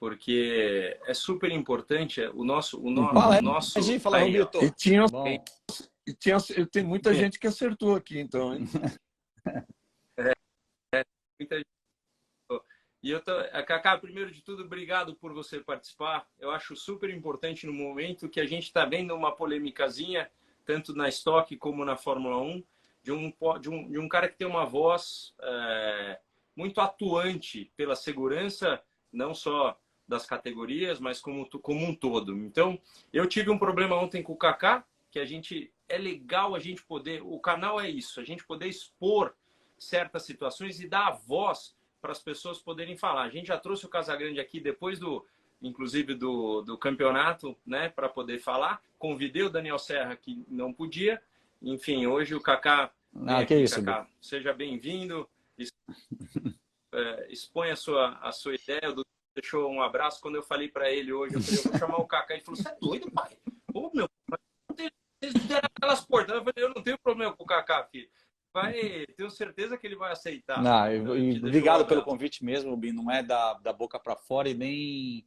porque é super importante o nosso... Fala, Roberto. Tem muita gente que acertou aqui, então, hein? Muita gente. Cacá, primeiro de tudo, obrigado por você participar. Eu acho super importante no momento que a gente está vendo uma polêmicazinha, tanto na Stock como na Fórmula 1, de um cara que tem uma voz muito atuante pela segurança, não só das categorias, mas como um todo. Então, eu tive um problema ontem com o Cacá, que é legal a gente poder, o canal é isso, a gente poder expor certas situações e dar a voz para as pessoas poderem falar. A gente já trouxe o Casagrande aqui depois inclusive do campeonato, né, para poder falar. Convidei o Daniel Serra, que não podia. Enfim, hoje o Cacá... que isso, Cacá. Seja bem-vindo. Expõe a sua ideia. O Dudu deixou um abraço. Quando eu falei para ele hoje, eu falei, eu vou chamar o Cacá. Ele falou, você é doido, pai? Pô, meu, vocês deram aquelas portas. Eu falei, eu não tenho problema com o Cacá, filho. Tenho certeza que ele vai aceitar. Obrigado pelo convite mesmo, Rubinho. Não é da boca para fora e nem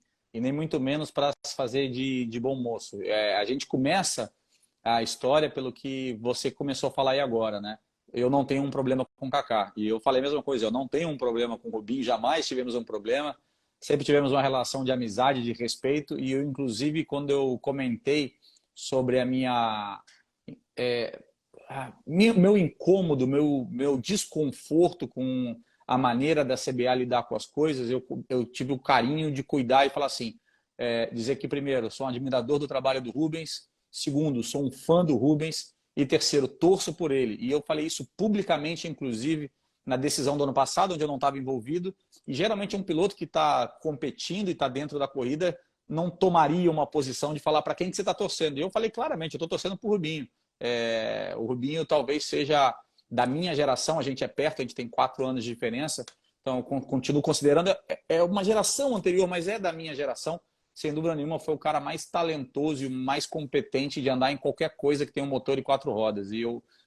muito menos para se fazer de bom moço. A gente começa a história pelo que você começou a falar aí agora, né? Eu não tenho um problema com o Kaká. E eu falei a mesma coisa, eu não tenho um problema com o Rubinho, jamais tivemos um problema. Sempre tivemos uma relação de amizade, de respeito. E eu, inclusive, quando eu comentei sobre meu incômodo, meu desconforto com a maneira da CBA lidar com as coisas, eu tive o carinho de cuidar e falar assim, dizer que primeiro, sou um admirador do trabalho do Rubens, segundo, sou um fã do Rubens e terceiro, torço por ele. E eu falei isso publicamente, inclusive, na decisão do ano passado, onde eu não estava envolvido, e geralmente um piloto que está competindo e está dentro da corrida não tomaria uma posição de falar para quem que você está torcendo. E eu falei claramente, eu estou torcendo por Rubinho. O Rubinho talvez seja da minha geração, a gente é perto, a gente tem 4 anos de diferença, então continuo considerando, é uma geração anterior, mas é da minha geração, sem dúvida nenhuma foi o cara mais talentoso e mais competente de andar em qualquer coisa que tenha um motor e 4 rodas, e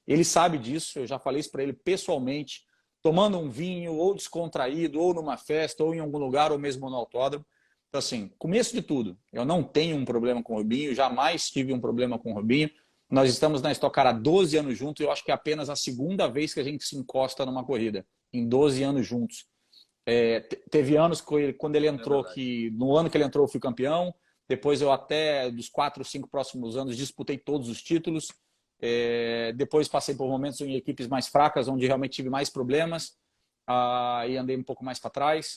ele sabe disso, eu já falei isso para ele pessoalmente, tomando um vinho, ou descontraído, ou numa festa, ou em algum lugar, ou mesmo no autódromo. Então assim, começo de tudo, eu não tenho um problema com o Rubinho, jamais tive um problema com o Rubinho. Nós estamos na Stock Car há 12 anos juntos e eu acho que é apenas a segunda vez que a gente se encosta numa corrida, em 12 anos juntos. Teve anos quando ele entrou, que no ano que ele entrou eu fui campeão, depois eu até dos 4 ou 5 próximos anos disputei todos os títulos, depois passei por momentos em equipes mais fracas, onde realmente tive mais problemas, e andei um pouco mais para trás,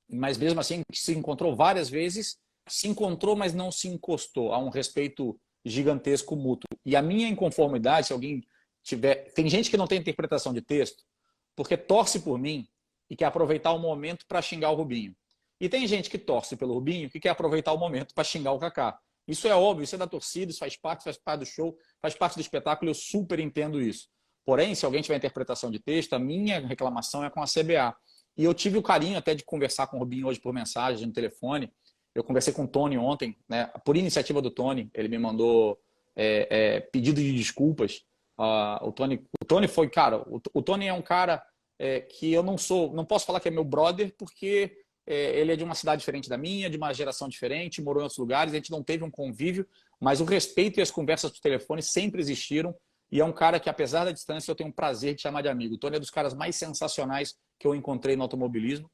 mas mesmo assim se encontrou várias vezes, se encontrou, mas não se encostou, há um respeito gigantesco mútuo. E a minha inconformidade, se alguém tiver... Tem gente que não tem interpretação de texto porque torce por mim e quer aproveitar o momento para xingar o Rubinho. E tem gente que torce pelo Rubinho que quer aproveitar o momento para xingar o Kaká. Isso é óbvio, isso é da torcida, isso faz parte do show, faz parte do espetáculo, eu super entendo isso. Porém, se alguém tiver interpretação de texto, a minha reclamação é com a CBA. E eu tive o carinho até de conversar com o Rubinho hoje por mensagem, no telefone. Eu conversei com o Tony ontem, né? Por iniciativa do Tony, ele me mandou pedido de desculpas. O Tony foi, cara, o Tony é um cara que eu não posso falar que é meu brother, porque ele é de uma cidade diferente da minha, de uma geração diferente, morou em outros lugares, a gente não teve um convívio, mas o respeito e as conversas por telefone sempre existiram, e é um cara que, apesar da distância, eu tenho um prazer de chamar de amigo. O Tony é dos caras mais sensacionais que eu encontrei no automobilismo,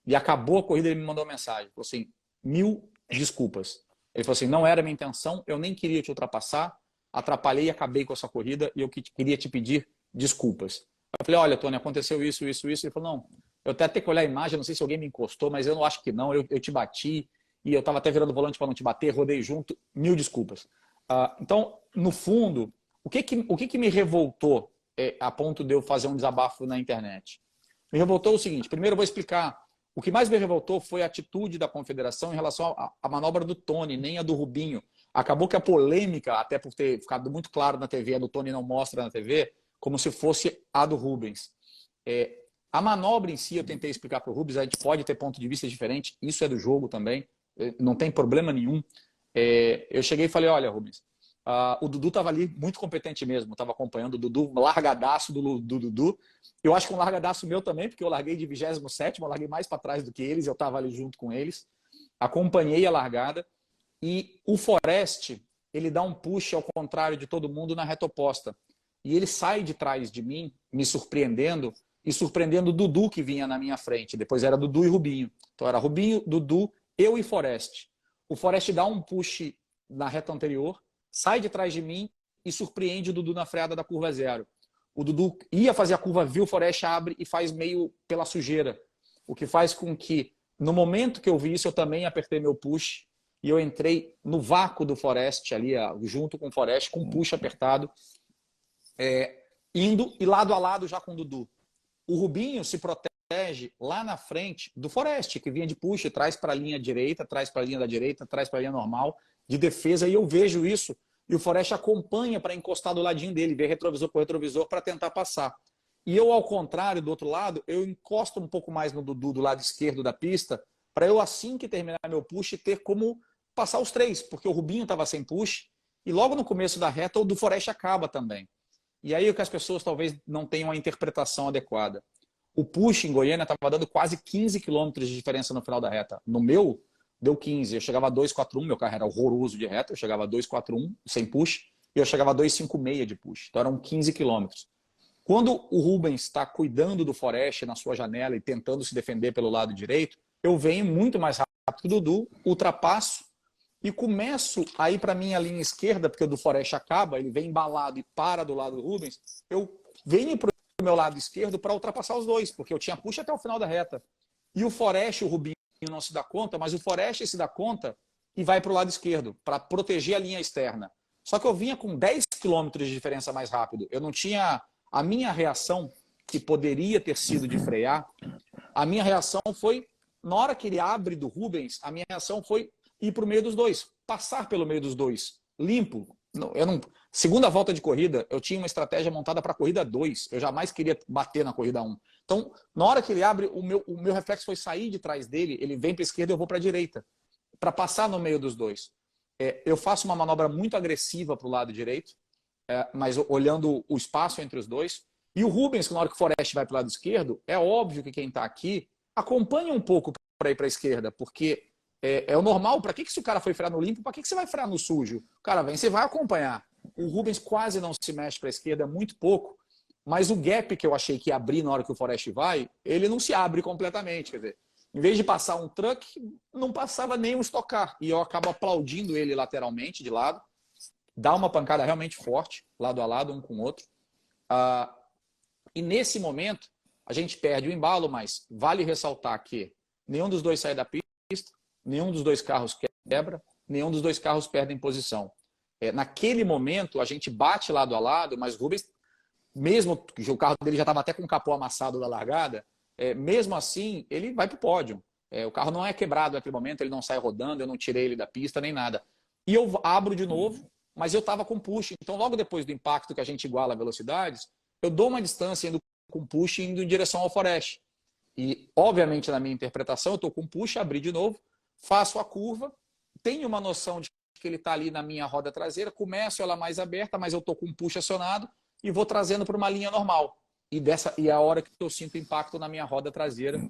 e acabou a corrida, ele me mandou uma mensagem, falou assim, 1000 desculpas. Ele falou assim, não era minha intenção, eu nem queria te ultrapassar, atrapalhei e acabei com a sua corrida e eu queria te pedir desculpas. Eu falei, olha, Tony, aconteceu isso. Ele falou, não, eu até tenho que olhar a imagem, não sei se alguém me encostou, mas eu não acho que não, eu te bati e eu estava até virando o volante para não te bater, rodei junto, 1000 desculpas. Então, no fundo, o que me revoltou a ponto de eu fazer um desabafo na internet? Me revoltou o seguinte, primeiro eu vou explicar. O que mais me revoltou foi a atitude da confederação em relação à manobra do Tony, nem a do Rubinho. Acabou que a polêmica, até por ter ficado muito claro na TV, a do Tony não mostra na TV, como se fosse a do Rubens. A manobra em si, eu tentei explicar para o Rubens, a gente pode ter ponto de vista diferente, isso é do jogo também, não tem problema nenhum. Eu cheguei e falei, olha, Rubens, o Dudu estava ali muito competente mesmo, estava acompanhando o Dudu, largadaço do Dudu. Eu acho que um largadaço meu também, porque eu larguei de 27º, eu larguei mais para trás do que eles, eu estava ali junto com eles. acompanhei a largada e o Forest, ele dá um push ao contrário de todo mundo na reta oposta. E ele sai de trás de mim, me surpreendendo e surpreendendo o Dudu que vinha na minha frente. Depois era Dudu e Rubinho. Então era Rubinho, Dudu, eu e Forest. O Forest dá um push na reta anterior, sai de trás de mim e surpreende o Dudu na freada da curva 0. O Dudu ia fazer a curva, viu o Forest, abre e faz meio pela sujeira. O que faz com que, no momento que eu vi isso, eu também apertei meu push e eu entrei no vácuo do Forest ali, junto com o Forest, com o push apertado, indo e lado a lado já com o Dudu. O Rubinho se protege lá na frente do Forest, que vinha de push, traz para a linha direita, traz para a linha da direita, traz para a linha normal de defesa, e eu vejo isso. E o Forest acompanha para encostar do ladinho dele, ver retrovisor por retrovisor para tentar passar. E eu, ao contrário, do outro lado, eu encosto um pouco mais no Dudu, do lado esquerdo da pista, para eu, assim que terminar meu push, ter como passar os 3, porque o Rubinho estava sem push, e logo no começo da reta o do Forest acaba também. E aí o que as pessoas talvez não tenham a interpretação adequada. O push em Goiânia estava dando quase 15 km de diferença no final da reta. No meu, deu 15. Eu chegava a 2,41, meu carro era horroroso de reta, eu chegava a 2,41 sem push, e eu chegava a 2,56 de push. Então eram 15 km. Quando o Rubens está cuidando do Forest na sua janela e tentando se defender pelo lado direito, eu venho muito mais rápido que o Dudu, ultrapasso e começo a ir para a minha linha esquerda, porque o do Forest acaba, ele vem embalado e para do lado do Rubens, eu venho para o meu lado esquerdo para ultrapassar os dois, porque eu tinha push até o final da reta. E o Forest, o Rubinho não se dá conta, mas o Forest se dá conta e vai para o lado esquerdo, para proteger a linha externa. Só que eu vinha com 10 km de diferença mais rápido. Eu não tinha... A minha reação, que poderia ter sido de frear, a minha reação foi, na hora que ele abre do Rubens, a minha reação foi ir para o meio dos dois, passar pelo meio dos dois, limpo. Segunda volta de corrida, eu tinha uma estratégia montada para a corrida 2, eu jamais queria bater na corrida 1. Então, na hora que ele abre, o meu reflexo foi sair de trás dele, ele vem para a esquerda e eu vou para a direita, para passar no meio dos dois. Eu faço uma manobra muito agressiva para o lado direito, mas olhando o espaço entre os dois. E o Rubens, na hora que o Forest vai para o lado esquerdo, é óbvio que quem está aqui acompanha um pouco para ir para a esquerda, porque é o normal. Para que se o cara foi frear no limpo, para que você vai frear no sujo? O cara vem, você vai acompanhar. O Rubens quase não se mexe para a esquerda, muito pouco, mas o gap que eu achei que ia abrir na hora que o Forest vai, ele não se abre completamente. Quer dizer, em vez de passar um truck, não passava nem um Stock Car. E eu acabo aplaudindo ele lateralmente, de lado, dá uma pancada realmente forte, lado a lado, um com o outro. E nesse momento, a gente perde o embalo, mas vale ressaltar que nenhum dos dois sai da pista, nenhum dos dois carros quebra, nenhum dos dois carros perde em posição. Naquele momento, a gente bate lado a lado, mas o Rubens, mesmo que o carro dele já estava até com o capô amassado da largada, mesmo assim, ele vai para o pódio. O carro não é quebrado naquele momento, ele não sai rodando, eu não tirei ele da pista, nem nada. E eu abro de novo, mas eu estava com push. Então, logo depois do impacto que a gente iguala velocidades, eu dou uma distância indo com push indo em direção ao Forest. E, obviamente, na minha interpretação, eu estou com push, abri de novo, faço a curva, tenho uma noção de que ele está ali na minha roda traseira, começo ela mais aberta, mas eu estou com push acionado e vou trazendo para uma linha normal. E é a hora que eu sinto impacto na minha roda traseira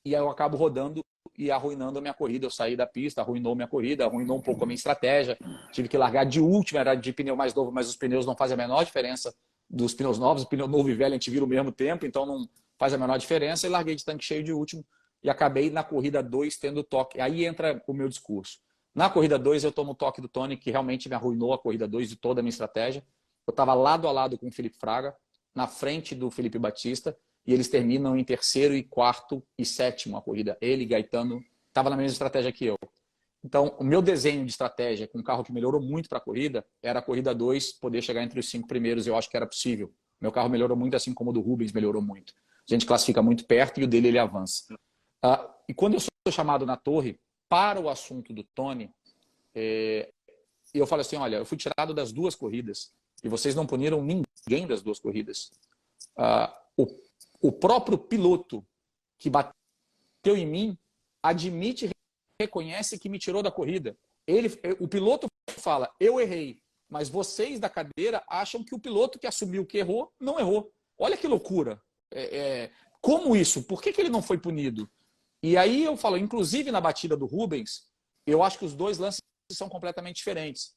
e eu acabo rodando e arruinando a minha corrida. Eu saí da pista, arruinou minha corrida, arruinou um pouco a minha estratégia. Tive que largar de última, era de pneu mais novo, mas os pneus não fazem a menor diferença dos pneus novos. O pneu novo e velho a gente vira o mesmo tempo, então não faz a menor diferença. E larguei de tanque cheio de último e acabei na corrida 2 tendo toque. Aí entra o meu discurso. Na corrida 2 eu tomo o toque do Tony, que realmente me arruinou a corrida 2 de toda a minha estratégia. Eu estava lado a lado com o Felipe Fraga, na frente do Felipe Batista, e eles terminam em terceiro e quarto e sétimo a corrida. Ele, Gaetano, estava na mesma estratégia que eu. Então, o meu desenho de estratégia com um carro que melhorou muito para a corrida era a corrida 2 poder chegar entre os 5 primeiros. Eu acho que era possível. Meu carro melhorou muito, assim como o do Rubens melhorou muito. A gente classifica muito perto e o dele ele avança. E quando eu sou chamado na torre para o assunto do Tony, eu falo assim, olha, eu fui tirado das 2 corridas e vocês não puniram ninguém das 2 corridas. O próprio piloto que bateu em mim admite e reconhece que me tirou da corrida. O piloto fala, eu errei, mas vocês da cadeira acham que o piloto que assumiu que errou, não errou. Olha que loucura. Como isso? Por que ele não foi punido? E aí eu falo, inclusive na batida do Rubens, eu acho que os dois lances são completamente diferentes.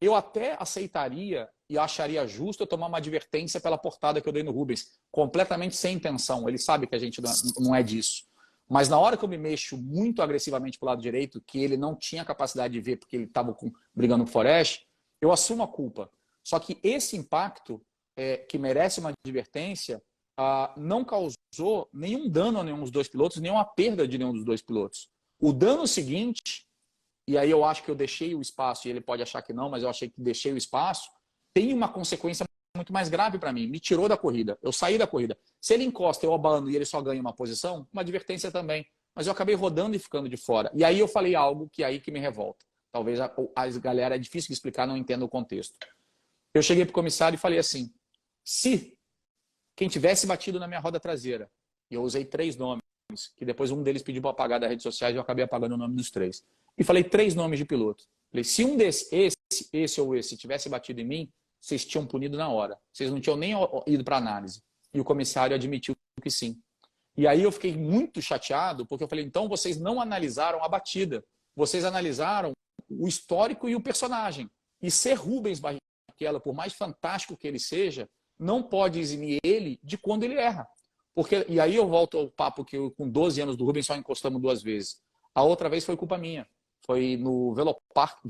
Eu até aceitaria e acharia justo eu tomar uma advertência pela portada que eu dei no Rubens, completamente sem intenção. Ele sabe que a gente não é disso. Mas na hora que eu me mexo muito agressivamente para o lado direito, que ele não tinha capacidade de ver porque ele estava brigando com o Forest, eu assumo a culpa. Só que esse impacto, que merece uma advertência, não causou nenhum dano a nenhum dos dois pilotos, nenhuma perda de nenhum dos dois pilotos. O dano seguinte, e aí eu acho que eu deixei o espaço, e ele pode achar que não, mas eu achei que deixei o espaço, tem uma consequência muito mais grave para mim. Me tirou da corrida. Eu saí da corrida. Se ele encosta, eu abano e ele só ganha uma posição, uma advertência também. Mas eu acabei rodando e ficando de fora. E aí eu falei algo que aí que me revolta. Talvez a galera, é difícil de explicar, não entenda o contexto. Eu cheguei para o comissário e falei assim, se quem tivesse batido na minha roda traseira, e eu usei 3 nomes, que depois um deles pediu para apagar das redes sociais e eu acabei apagando o nome dos 3. E falei 3 nomes de piloto. Falei, se um desses, esse ou esse, tivesse batido em mim, vocês tinham punido na hora. Vocês não tinham nem ido para análise. E o comissário admitiu que sim. E aí eu fiquei muito chateado, porque eu falei, então vocês não analisaram a batida. Vocês analisaram o histórico e o personagem. E ser Rubens Barrichello, por mais fantástico que ele seja, não pode eximir ele de quando ele erra. Porque, e aí eu volto ao papo que eu, com 12 anos do Rubens, só encostamos 2 vezes. A outra vez foi culpa minha. Foi no Velopark,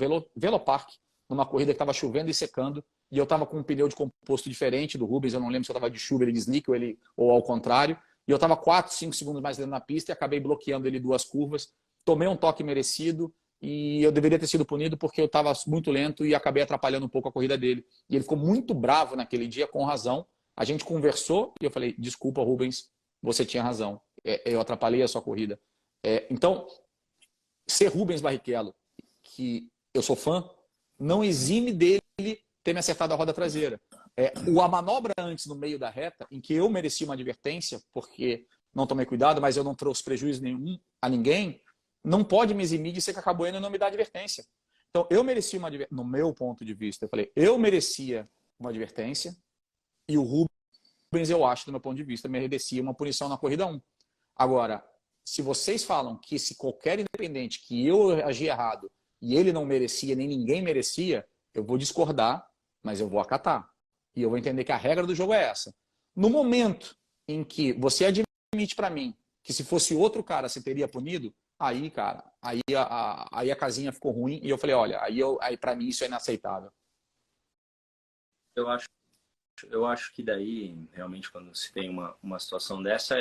numa corrida que estava chovendo e secando, e eu estava com um pneu de composto diferente do Rubens, eu não lembro se eu estava de chuva, ele de slick ou ao contrário, e eu estava 4, 5 segundos mais lento na pista e acabei bloqueando ele 2 curvas, tomei um toque merecido e eu deveria ter sido punido porque eu estava muito lento e acabei atrapalhando um pouco a corrida dele. E ele ficou muito bravo naquele dia, com razão. A gente conversou e eu falei, desculpa, Rubens, você tinha razão, eu atrapalhei a sua corrida. Então, ser Rubens Barrichello, que eu sou fã, não exime dele ter me acertado a roda traseira. A manobra antes, no meio da reta, em que eu mereci uma advertência, porque não tomei cuidado, mas eu não trouxe prejuízo nenhum a ninguém, não pode me eximir de ser que acabou indo e não me dar advertência. Então, eu mereci uma advertência, no meu ponto de vista, eu falei, eu merecia uma advertência e o Rubens, eu acho, do meu ponto de vista, merecia uma punição na corrida 1. Agora, se vocês falam que se qualquer independente que eu agi errado e ele não merecia, nem ninguém merecia, eu vou discordar, mas eu vou acatar. E eu vou entender que a regra do jogo é essa. No momento em que você admite para mim que se fosse outro cara você teria punido, aí, cara, aí a casinha ficou ruim e eu falei, olha, aí para mim isso é inaceitável. Eu acho que daí, realmente, quando se tem uma situação dessa,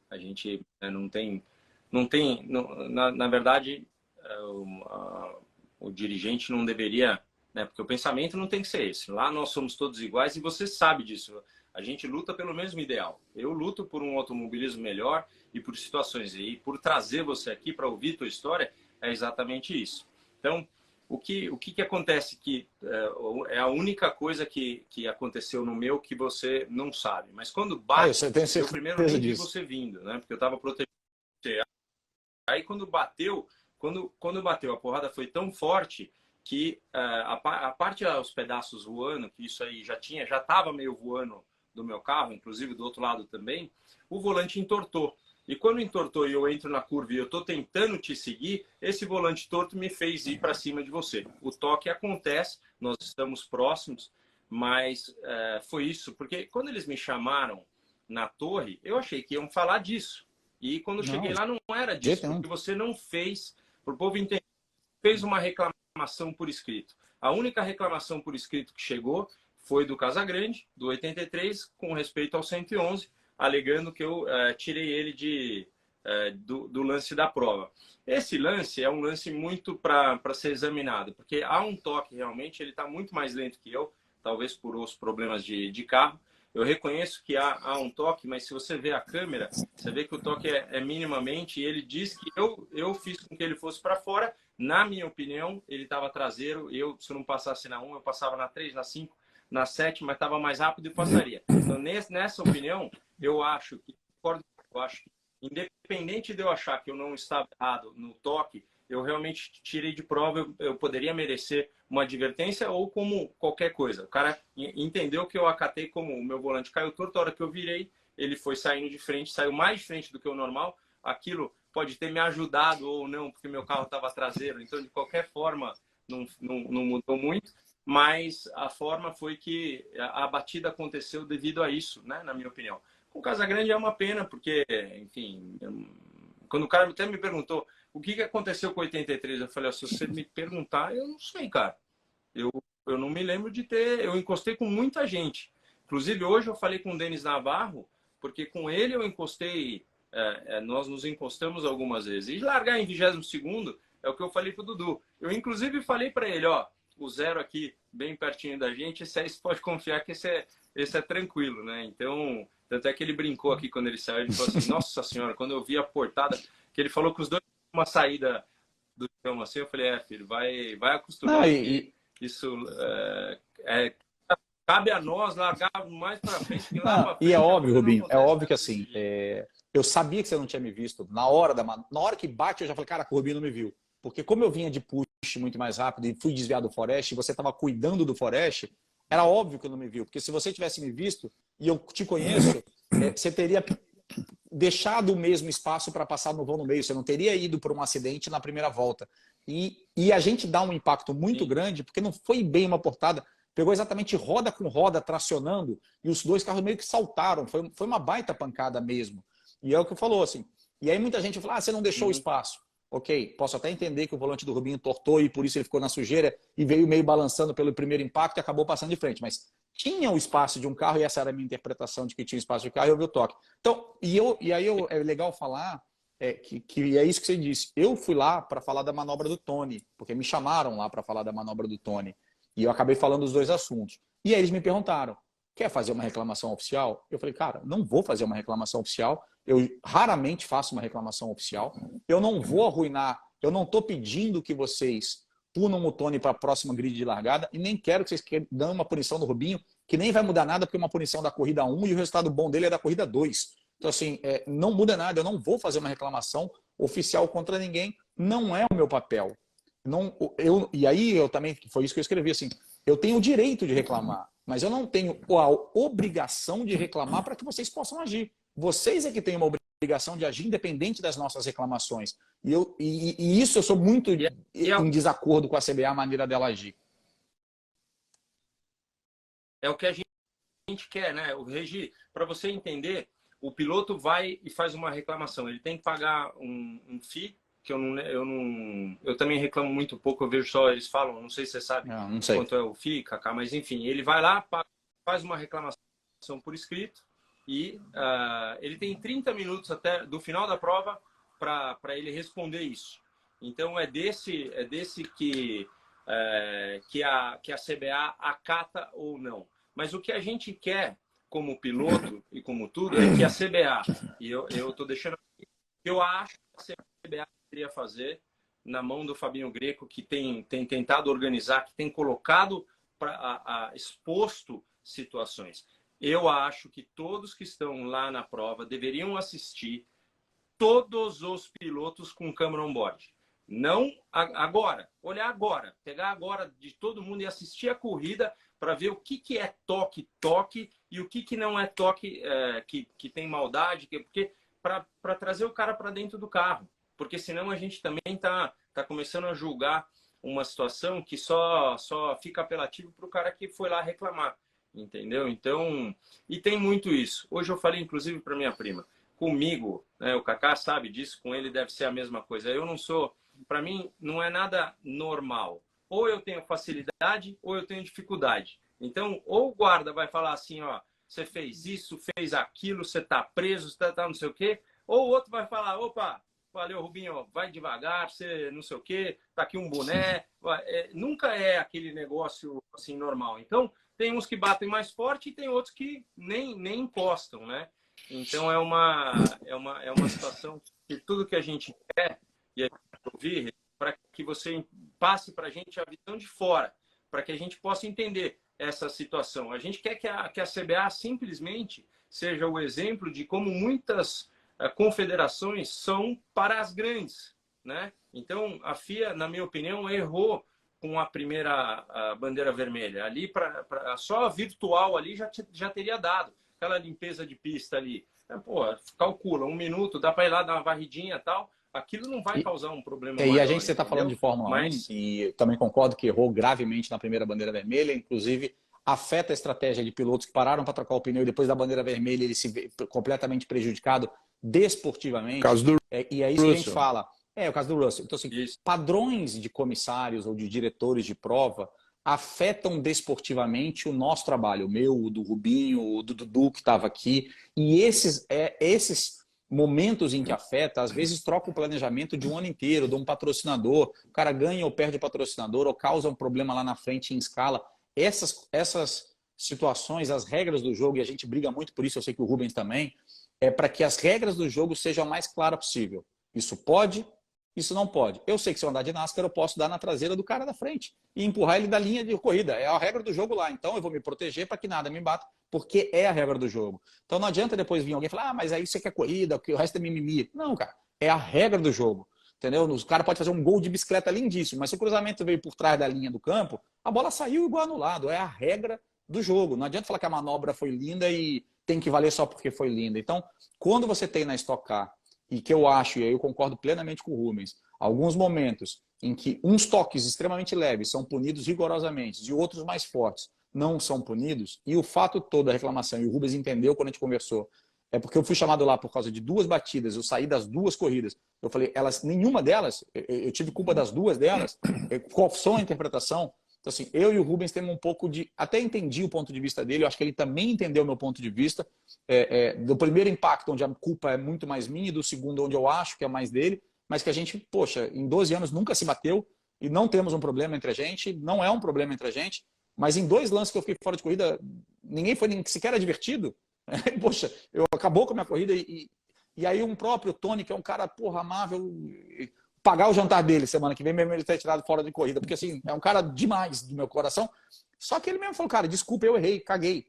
a gente não tem, na verdade, o dirigente não deveria, né? Porque o pensamento não tem que ser esse. Lá nós somos todos iguais e você sabe disso. A gente luta pelo mesmo ideal. Eu luto por um automobilismo melhor e por situações. E por trazer você aqui para ouvir tua história, é exatamente isso. Então, o que acontece que é a única coisa que aconteceu no meu que você não sabe. Mas quando bate, eu primeiro nem vi você vindo, né? Porque eu estava protegendo. Aí quando bateu, a porrada foi tão forte que a parte dos pedaços voando, que isso aí já estava meio voando do meu carro, inclusive do outro lado também, o volante entortou. E quando entortou e eu entro na curva e eu estou tentando te seguir, esse volante torto me fez ir para cima de você. O toque acontece, nós estamos próximos, mas foi isso. Porque quando eles me chamaram na torre, eu achei que iam falar disso. E quando eu cheguei lá não era disso, porque você não fez, para o povo entender, fez uma reclamação por escrito. A única reclamação por escrito que chegou foi do Casagrande, do 83, com respeito ao 111, alegando que eu tirei ele do lance da prova. Esse lance é um lance muito para ser examinado, porque há um toque realmente, ele está muito mais lento que eu, talvez por os problemas de carro. Eu reconheço que há um toque, mas se você vê a câmera, você vê que o toque é minimamente, e ele diz que eu fiz com que ele fosse para fora. Na minha opinião, ele estava traseiro, se eu não passasse na 1, eu passava na 3, na 5, na 7, mas estava mais rápido e passaria. Então, nessa opinião, eu acho que, independente de eu achar que eu não estava errado no toque, eu realmente tirei de prova, eu poderia merecer uma advertência ou como qualquer coisa. O cara entendeu que eu acatei como o meu volante caiu torto, a hora que eu virei, ele foi saindo de frente, saiu mais de frente do que o normal. Aquilo, pode ter me ajudado ou não, porque meu carro estava traseiro. Então, de qualquer forma, não mudou muito. Mas a forma foi que a batida aconteceu devido a isso, né? Na minha opinião. Com o Casagrande é uma pena, porque, enfim, quando o cara até me perguntou o que aconteceu com o 83, eu falei, se você me perguntar, eu não sei, cara. Eu não me lembro de ter... Eu encostei com muita gente. Inclusive, hoje eu falei com o Denis Navarro, porque com ele eu encostei... nós nos encostamos algumas vezes. E largar em 22º é o que eu falei pro Dudu. Eu, inclusive, falei para ele, ó, o zero aqui, bem pertinho da gente, esse aí você pode confiar que esse é tranquilo, né? Então, tanto é que ele brincou aqui quando ele saiu, ele falou assim, nossa senhora, quando eu vi a portada, que ele falou que os dois uma saída do chão assim, eu falei, filho, vai acostumar, Não, porque isso cabe a nós largar mais para frente que lá para e é frente. óbvio, Rubinho, é óbvio que desse assim, jeito. eu sabia que você não tinha me visto. Na hora que bate, eu já falei, cara, o Rubinho não me viu. Porque como eu vinha de push muito mais rápido e fui desviar do Forest, e você estava cuidando do Forest, era óbvio que não me viu. Porque se você tivesse me visto e eu te conheço, você teria deixado o mesmo espaço para passar no vão no meio. Você não teria ido por um acidente na primeira volta. E a gente dá um impacto muito Sim. grande, porque não foi bem uma portada. Pegou exatamente roda com roda, tracionando, e os dois carros meio que saltaram. Foi uma baita pancada mesmo. E é o que eu falou, assim. E aí muita gente fala, você não deixou o espaço. Ok, posso até entender que o volante do Rubinho tortou e por isso ele ficou na sujeira e veio meio balançando pelo primeiro impacto e acabou passando de frente. Mas tinha o espaço de um carro e essa era a minha interpretação de que tinha espaço de carro e eu vi o toque. Então, é legal falar que é isso que você disse. Eu fui lá para falar da manobra do Tony, porque me chamaram lá para falar da manobra do Tony. E eu acabei falando dos dois assuntos. E aí eles me perguntaram, quer fazer uma reclamação oficial? Eu falei, cara, não vou fazer uma reclamação oficial. Eu raramente faço uma reclamação oficial. Eu não vou arruinar, eu não estou pedindo que vocês punam o Tony para a próxima grid de largada e nem quero que vocês dão uma punição no Rubinho, que nem vai mudar nada porque é uma punição da corrida 1 e o resultado bom dele é da corrida 2. Então, assim, não muda nada. Eu não vou fazer uma reclamação oficial contra ninguém. Não é o meu papel. Não, e aí eu também, foi isso que eu escrevi, assim, eu tenho o direito de reclamar, mas eu não tenho a obrigação de reclamar para que vocês possam agir. Vocês é que têm uma obrigação de agir independente das nossas reclamações. E isso eu sou muito em desacordo com a CBA, a maneira dela agir. É o que a gente quer, né? O Regi, para você entender, o piloto vai e faz uma reclamação. Ele tem que pagar um FII, que eu também reclamo muito pouco, eu vejo só, eles falam, não sei se você sabe não sei quanto é o FII, Kaká, mas enfim, ele vai lá, faz uma reclamação por escrito e ele tem 30 minutos até do final da prova para ele responder isso. Então é desse que a CBA acata ou não. Mas o que a gente quer como piloto e como tudo é que a CBA, e eu estou deixando, eu acho que a CBA deveria fazer na mão do Fabinho Greco, que tem tentado organizar, que tem colocado exposto situações. Eu acho que todos que estão lá na prova deveriam assistir todos os pilotos com câmera on-board. Não agora, olhar agora, pegar agora de todo mundo e assistir a corrida para ver o que é toque e o que não é toque que tem maldade, porque para trazer o cara para dentro do carro. Porque senão a gente também tá começando a julgar uma situação que só fica apelativo para o cara que foi lá reclamar, entendeu? Então, e tem muito isso. Hoje eu falei, inclusive, para minha prima, comigo, né, o Kaká sabe disso, com ele deve ser a mesma coisa. Eu não sou, para mim, não é nada normal. Ou eu tenho facilidade ou eu tenho dificuldade. Então, ou o guarda vai falar assim, ó, você fez isso, fez aquilo, você tá preso, você tá não sei o quê, ou o outro vai falar, opa, valeu, Rubinho, vai devagar, você não sei o quê, tá aqui um boné. Nunca é aquele negócio assim normal. Então, tem uns que batem mais forte e tem outros que nem encostam, né? Então, é uma situação que tudo que a gente quer e a gente ouvir, para que você passe para a gente a visão de fora, para que a gente possa entender essa situação. A gente quer que a CBA simplesmente seja o exemplo de como muitas confederações são para as grandes, né? Então, a FIA, na minha opinião, errou com a primeira bandeira vermelha. Ali, só a virtual ali já teria dado. Aquela limpeza de pista ali. Pô, calcula, 1 minuto, dá para ir lá dar uma varridinha e tal. aquilo não vai causar um problema E maior, a gente, você está falando de Fórmula 1, e eu também concordo que errou gravemente na primeira bandeira vermelha, inclusive afeta a estratégia de pilotos que pararam para trocar o pneu e depois da bandeira vermelha ele se vê completamente prejudicado desportivamente. O caso do E é isso que a gente fala. É o caso do Russell. Então, assim, isso. padrões de comissários ou de diretores de prova afetam desportivamente o nosso trabalho, o meu, o do Rubinho, o do Dudu que estava aqui. E esses momentos em que afeta, às vezes troca o planejamento de um ano inteiro, de um patrocinador, o cara ganha ou perde o patrocinador, ou causa um problema lá na frente em escala. Essas situações, as regras do jogo, e a gente briga muito por isso, eu sei que o Rubens também, é para que as regras do jogo sejam a mais claras possível. Isso pode, isso não pode. Eu sei que se eu andar de NASCAR, eu posso dar na traseira do cara da frente e empurrar ele da linha de corrida. É a regra do jogo lá. Então eu vou me proteger para que nada me bata, porque é a regra do jogo. Então não adianta depois vir alguém falar, mas aí você quer corrida, que o resto é mimimi. Não, cara. É a regra do jogo. Entendeu? O cara pode fazer um gol de bicicleta lindíssimo, mas se o cruzamento veio por trás da linha do campo, a bola saiu igual anulado. É a regra do jogo. Não adianta falar que a manobra foi linda e tem que valer só porque foi linda. Então, quando você tem na Stock Car, e que eu acho, e aí eu concordo plenamente com o Rubens, alguns momentos em que uns toques extremamente leves são punidos rigorosamente e outros mais fortes não são punidos, e o fato todo da reclamação, e o Rubens entendeu quando a gente conversou, é porque eu fui chamado lá por causa de 2 batidas, eu saí das 2 corridas. Eu falei, nenhuma delas, eu tive culpa das 2 delas, qual são a interpretação? Então, assim, eu e o Rubens temos um pouco de... Até entendi o ponto de vista dele, eu acho que ele também entendeu o meu ponto de vista. Do primeiro impacto, onde a culpa é muito mais minha, e do segundo, onde eu acho que é mais dele, mas que a gente, poxa, em 12 anos nunca se bateu e não temos um problema entre a gente, não é um problema entre a gente, mas em 2 lances que eu fiquei fora de corrida, ninguém foi nem sequer divertido. Poxa, acabou com a minha corrida e aí um próprio Tony, que é um cara, porra, amável... pagar o jantar dele semana que vem, mesmo ele ter tirado fora de corrida, porque assim, é um cara demais do meu coração. Só que ele mesmo falou, cara, desculpa, eu errei, caguei.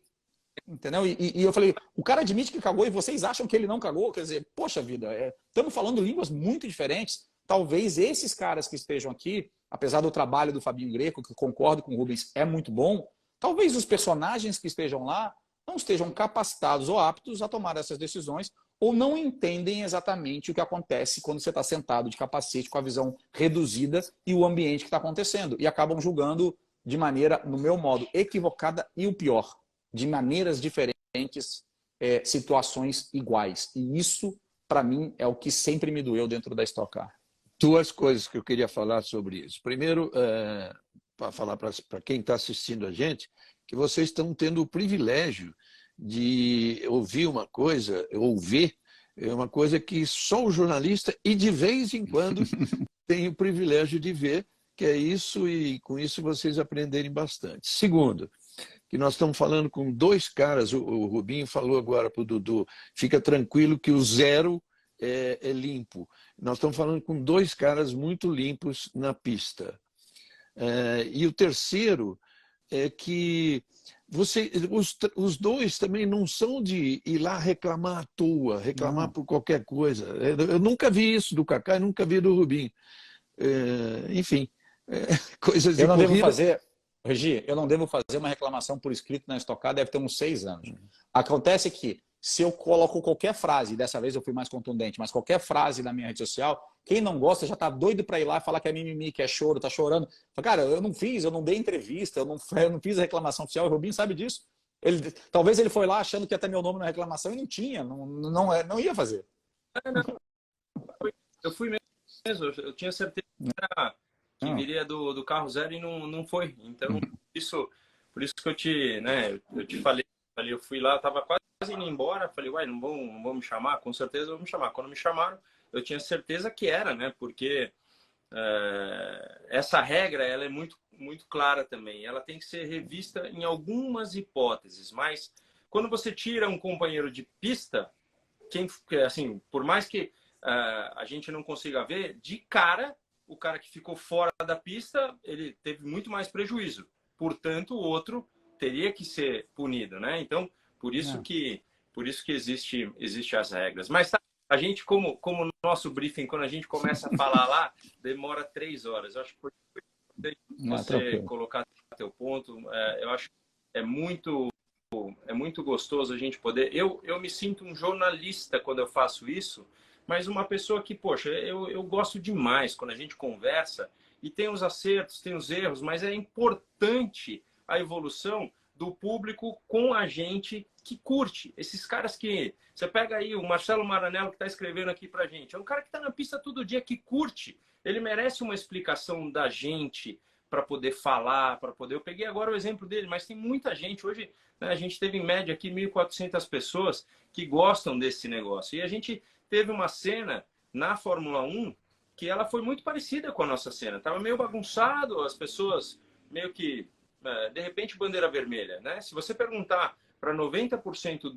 Entendeu? E eu falei, o cara admite que cagou e vocês acham que ele não cagou? Quer dizer, poxa vida, estamos falando línguas muito diferentes. Talvez esses caras que estejam aqui, apesar do trabalho do Fabinho Greco, que eu concordo com o Rubens, é muito bom, talvez os personagens que estejam lá não estejam capacitados ou aptos a tomar essas decisões ou não entendem exatamente o que acontece quando você está sentado de capacete com a visão reduzida e o ambiente que está acontecendo. E acabam julgando de maneira, no meu modo, equivocada e o pior, de maneiras diferentes, situações iguais. E isso, para mim, é o que sempre me doeu dentro da Stock Car. 2 coisas que eu queria falar sobre isso. Primeiro, para falar para quem está assistindo a gente, que vocês estão tendo o privilégio de ouvir uma coisa, ou ver uma coisa que só o jornalista, e de vez em quando, tem o privilégio de ver, que é isso, e com isso vocês aprenderem bastante. Segundo, que nós estamos falando com 2 caras, o Rubinho falou agora para o Dudu, fica tranquilo que o 0 é limpo. Nós estamos falando com 2 caras muito limpos na pista. E o terceiro é que os 2 também não são de ir lá reclamar à toa, reclamar por qualquer coisa. Eu nunca vi isso do Kaká, nunca vi do Rubinho. Enfim, coisas de eu não corrida. Devo fazer, Regi, eu não devo fazer uma reclamação por escrito na Stock Car, deve ter uns 6 anos. Acontece que, se eu coloco qualquer frase, dessa vez eu fui mais contundente, mas qualquer frase na minha rede social, quem não gosta já está doido para ir lá e falar que é mimimi, que é choro, tá chorando. Cara, eu não fiz, eu não dei entrevista, eu não fiz a reclamação oficial, o Rubinho sabe disso. Talvez ele foi lá achando que ia ter meu nome na reclamação e não tinha, não ia fazer. Eu fui mesmo, eu tinha certeza que viria do carro 0 e não foi. Então, por isso que eu te falei, eu fui lá, estava quase indo embora, falei, uai, não vão me chamar? Com certeza vão me chamar. Quando me chamaram, eu tinha certeza que era, né? Porque essa regra, ela é muito, muito clara também. Ela tem que ser revista em algumas hipóteses, mas quando você tira um companheiro de pista, assim, por mais que a gente não consiga ver, de cara, o cara que ficou fora da pista, ele teve muito mais prejuízo. Portanto, o outro teria que ser punido, né? Então, por isso que existe as regras. Mas a gente, como no nosso briefing, quando a gente começa a falar lá, demora 3 horas. Eu acho que foi você colocar teu ponto. Eu acho que é muito gostoso a gente poder... Eu me sinto um jornalista quando eu faço isso, mas uma pessoa que, poxa, eu gosto demais quando a gente conversa e tem os acertos, tem os erros, mas é importante a evolução do público com a gente que curte. Esses caras que... Você pega aí o Marcelo Maranello, que está escrevendo aqui pra gente. É um cara que está na pista todo dia, que curte. Ele merece uma explicação da gente para poder falar, para poder... Eu peguei agora o exemplo dele, mas tem muita gente. Hoje, né, a gente teve em média aqui 1.400 pessoas que gostam desse negócio. E a gente teve uma cena na Fórmula 1 que ela foi muito parecida com a nossa cena. Tava meio bagunçado, as pessoas meio que... de repente, bandeira vermelha, né? Se você perguntar para 90%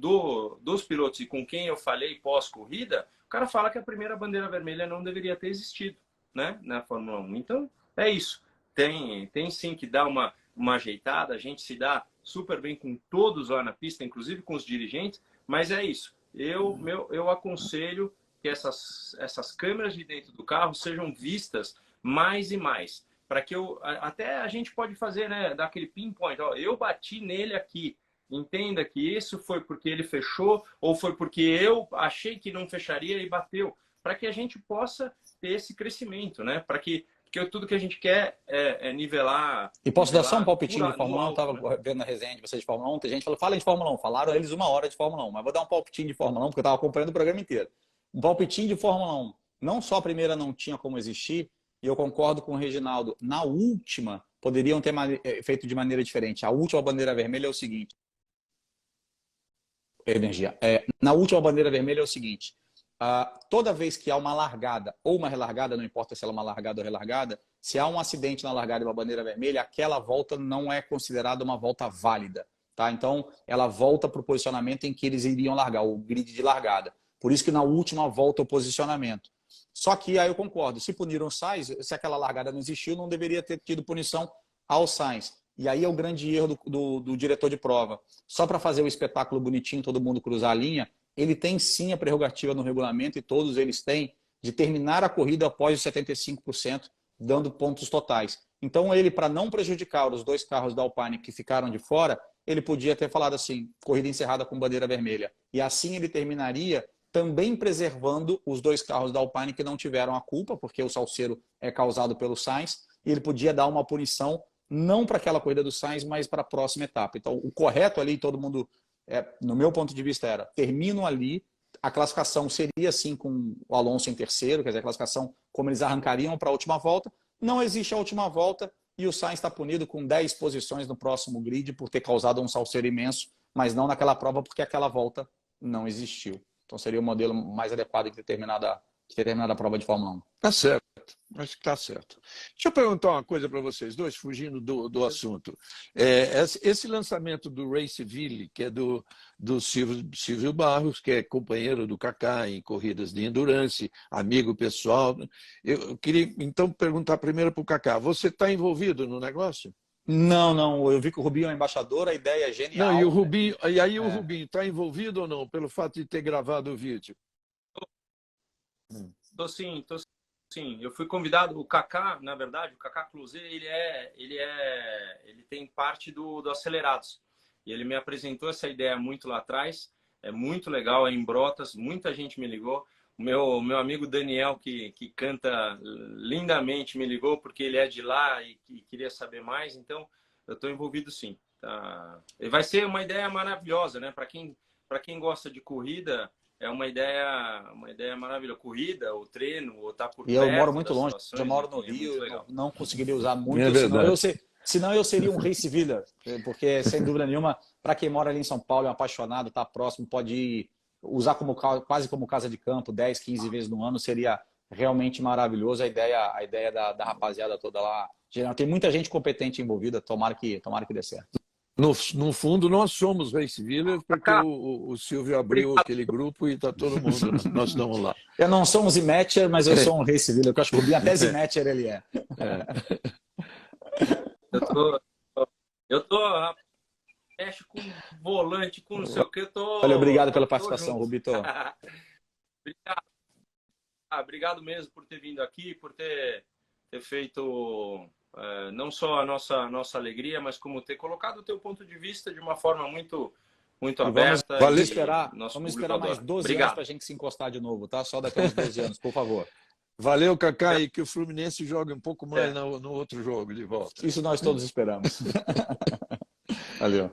dos pilotos e com quem eu falei pós-corrida, o cara fala que a primeira bandeira vermelha não deveria ter existido, né? Na Fórmula 1. Então, é isso. Tem sim que dar uma ajeitada, a gente se dá super bem com todos lá na pista, inclusive com os dirigentes, mas é isso. Eu aconselho que essas câmeras de dentro do carro sejam vistas mais e mais, para que até a gente pode fazer, né, dar aquele pinpoint, ó, eu bati nele aqui, entenda que isso foi porque ele fechou ou foi porque eu achei que não fecharia e bateu, para que a gente possa ter esse crescimento, né, porque tudo que a gente quer é nivelar. E posso dar só um palpitinho de no Fórmula 1? Eu alto, estava né? vendo a resenha de vocês de Fórmula 1, tem gente que falou, fala de Fórmula 1. Falaram eles 1 hora de Fórmula 1, mas vou dar um palpitinho de Fórmula 1, porque eu estava acompanhando o programa inteiro. Um palpitinho de Fórmula 1. Não só a primeira não tinha como existir, e eu concordo com o Reginaldo, na última poderiam ter feito de maneira diferente. A última bandeira vermelha é o seguinte. Energia. Na última bandeira vermelha é o seguinte. Toda vez que há uma largada ou uma relargada, não importa se ela é uma largada ou relargada, se há um acidente na largada e uma bandeira vermelha, aquela volta não é considerada uma volta válida. Tá? Então, ela volta para o posicionamento em que eles iriam largar, o grid de largada. Por isso que na última volta o posicionamento. Só que aí eu concordo, se puniram o Sainz, se aquela largada não existiu, não deveria ter tido punição ao Sainz. E aí é o grande erro do diretor de prova. Só para fazer o espetáculo bonitinho, todo mundo cruzar a linha, ele tem sim a prerrogativa no regulamento, e todos eles têm, de terminar a corrida após os 75%, dando pontos totais. Então ele, para não prejudicar os 2 carros da Alpine que ficaram de fora, ele podia ter falado assim, corrida encerrada com bandeira vermelha. E assim ele terminaria também preservando os 2 carros da Alpine que não tiveram a culpa, porque o salseiro é causado pelo Sainz, e ele podia dar uma punição não para aquela corrida do Sainz, mas para a próxima etapa. Então, o correto ali, todo mundo, no meu ponto de vista, era termino ali, a classificação seria assim com o Alonso em terceiro, quer dizer, a classificação como eles arrancariam para a última volta. Não existe a última volta e o Sainz está punido com 10 posições no próximo grid por ter causado um salseiro imenso, mas não naquela prova porque aquela volta não existiu. Então seria o modelo mais adequado de ter terminado a prova de Fórmula 1. Tá certo, acho que tá certo. Deixa eu perguntar uma coisa para vocês dois, fugindo do assunto. Esse lançamento do Raceville, que é do Silvio Barros, que é companheiro do Kaká em corridas de endurance, amigo pessoal. Eu queria então perguntar primeiro para o Kaká, você está envolvido no negócio? Não. Eu vi que o Rubinho é embaixador, a ideia é genial. Não, e o Rubinho, e aí o Rubinho está envolvido ou não, pelo fato de ter gravado o vídeo? Tô sim. Eu fui convidado. O Kaká, na verdade, o Kaká Clouzé, ele tem parte do Acelerados. E ele me apresentou essa ideia muito lá atrás. É muito legal, é em Brotas. Muita gente me ligou. O meu amigo Daniel, que canta lindamente, me ligou porque ele é de lá e queria saber mais. Então, eu estou envolvido sim. Tá? E vai ser uma ideia maravilhosa, né? Para quem gosta de corrida, é uma ideia maravilhosa. Corrida, ou treino, ou estar por E eu moro perto muito das longe, situações. eu moro no Enfim, é Rio, muito eu legal. não conseguiria usar É muito, verdade. senão eu seria um race-viller, porque sem dúvida nenhuma, para quem mora ali em São Paulo, é um apaixonado, está próximo, pode ir usar quase como casa de campo 10, 15 vezes no ano, seria realmente maravilhoso a ideia da rapaziada toda lá. Tem muita gente competente envolvida, tomara que dê certo. No fundo, nós somos Race Village porque Kaká, o Silvio abriu obrigado. aquele grupo e está todo mundo, nós estamos lá. Eu não sou um Z-Matcher, mas eu sou um race-viller, eu acho que o Rubinho até Z-Matcher ele é. Eu tô, eu tô, mexe com volante, com não sei o que, Olha, obrigado pela tô participação, junto. Rubito. Obrigado. Obrigado mesmo por ter vindo aqui, por ter feito não só a nossa alegria, mas como ter colocado o teu ponto de vista de uma forma muito, muito E aberta. Vamos e esperar, nosso vamos público esperar mais adora. 12 Obrigado. anos para a gente se encostar de novo, tá? Só daqui a uns 12 anos, por favor. Valeu, Cacá, e que o Fluminense jogue um pouco mais no outro jogo de volta. Isso nós todos esperamos. Valeu.